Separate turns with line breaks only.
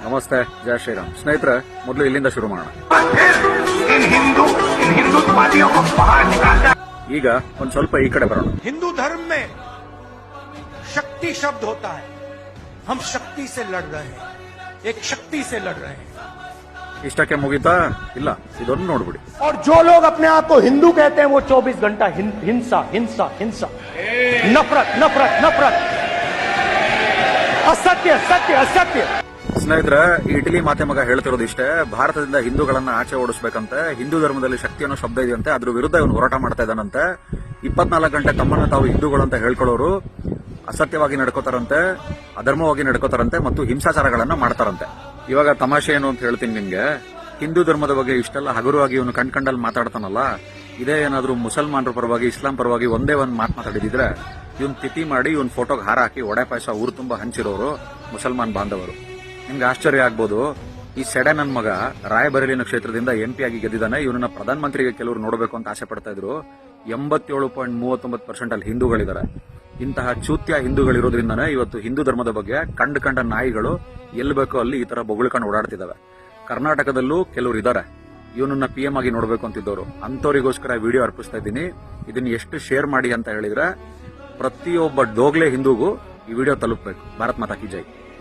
ನಮಸ್ತೆ, ಜಯ ಶ್ರೀರಾಮ್. ಸ್ನೇಹಿತರೆ, ಮೊದಲು ಇಲ್ಲಿಂದ ಶುರು ಮಾಡೋಣ. ಈಗ ಒಂದ್ ಸ್ವಲ್ಪ ಈ ಕಡೆ ಬರೋಣ.
हिंदू धर्म में शक्ति शब्द होता है. हम शक्ति से लड़ रहे हैं, एक शक्ति से लड़ रहे हैं.
ಇಷ್ಟಕ್ಕೆ ಮುಗಿತಾ? ಇಲ್ಲ, ಇದೊಂದು ನೋಡ್ಬಿಡಿ.
और जो लोग अपने आप को हिंदू कहते हैं वो 24 घंटा हिंसा हिंसा हिंसा, नफरत नफरत नफरत, असत्य सत्य असत्य.
ಸ್ನೇಹಿತರೆ, ಇಟಲಿ ಮಾತೆ ಮಗ ಹೇಳ್ತಿರೋದು ಇಷ್ಟೇ. ಭಾರತದಿಂದ ಹಿಂದೂಗಳನ್ನ ಆಚೆ ಓಡಿಸ್ಬೇಕಂತೆ, ಹಿಂದೂ ಧರ್ಮದಲ್ಲಿ ಶಕ್ತಿ ಅನ್ನೋ ಶಬ್ದ ಇದೆಯಂತೆ, ಅದ್ರ ವಿರುದ್ಧ ಇವನು ಹೋರಾಟ ಮಾಡ್ತಾ ಇದ್ದಾನಂತೆ. 24 ಗಂಟೆ ತಮ್ಮನ್ನ ತಾವು ಹಿಂದೂಗಳು ಅಂತ ಹೇಳ್ಕೊಳ್ಳೋರು ಅಸತ್ಯವಾಗಿ ನಡ್ಕೋತಾರಂತೆ, ಅಧರ್ಮವಾಗಿ ನಡ್ಕೋತಾರಂತೆ ಮತ್ತು ಹಿಂಸಾಚಾರಗಳನ್ನ ಮಾಡ್ತಾರಂತೆ. ಇವಾಗ ತಮಾಷೆ ಏನು ಅಂತ ಹೇಳ್ತೀನಿ ನಿಮ್ಗೆ. ಹಿಂದೂ ಧರ್ಮದ ಬಗ್ಗೆ ಇಷ್ಟೆಲ್ಲ ಹಗುರವಾಗಿ ಇವನು ಕಣ್ಕಂಡಲ್ಲಿ ಮಾತಾಡ್ತಾನಲ್ಲ, ಇದೇ ಏನಾದ್ರೂ ಮುಸಲ್ಮಾನರ ಪರವಾಗಿ ಇಸ್ಲಾಂ ಪರವಾಗಿ ಒಂದೇ ಒಂದು ಮಾತಾಡಿದಿದ್ರೆ ಇವನ್ ತಿಥಿ ಮಾಡಿ ಇವನ್ ಫೋಟೋಗೆ ಹಾರ ಹಾಕಿ ಒಡೆ ಪಾಯಸ ಊರು ತುಂಬಾ ಹಂಚಿರೋರು ಮುಸಲ್ಮಾನ್ ಬಾಂಧವರು. ನಿಮ್ಗೆ ಆಶ್ಚರ್ಯ ಆಗ್ಬೋದು, ಈ ಸೆಡೆ ನನ್ ಮಗ ರಾಯಬರೇಲಿನ ಕ್ಷೇತ್ರದಿಂದ MP ಆಗಿ ಗೆದ್ದಿದ್ದಾನೆ. ಇವನನ್ನ ಪ್ರಧಾನಮಂತ್ರಿಗೆ ಕೆಲವರು ನೋಡಬೇಕು ಅಂತ ಆಸೆ ಪಡ್ತಾ ಇದ್ರು. 87.39% ಅಲ್ಲಿ ಹಿಂದೂಗಳಿದ್ದಾರೆ. ಇಂತಹ ಚೂತ್ಯ ಹಿಂದೂಗಳಿರೋದ್ರಿಂದಾನೇ ಇವತ್ತು ಹಿಂದೂ ಧರ್ಮದ ಬಗ್ಗೆ ಕಂಡ ನಾಯಿಗಳು ಎಲ್ಲಿ ಬೇಕೋ ಅಲ್ಲಿ ಈ ತರ ಬೊಗಳ್ಕೊಂಡು ಓಡಾಡ್ತಿದ್ದಾವೆ. ಕರ್ನಾಟಕದಲ್ಲೂ ಕೆಲವರು ಇದ್ದಾರೆ ಇವನನ್ನ PM ಆಗಿ ನೋಡಬೇಕು ಅಂತಿದ್ದವರು. ಅಂತವರಿಗೋಸ್ಕರ ವಿಡಿಯೋ ಅರ್ಪಿಸ್ತಾ ಇದ್ದೀನಿ. ಇದನ್ನ ಎಷ್ಟು ಶೇರ್ ಮಾಡಿ ಅಂತ ಹೇಳಿದ್ರೆ ಪ್ರತಿಯೊಬ್ಬ ಡೋಗ್ಲೆ ಹಿಂದೂಗೂ ಈ ವಿಡಿಯೋ ತಲುಪಬೇಕು. ಭಾರತ್ ಮಾತಾ ಕಿ ಜೈ.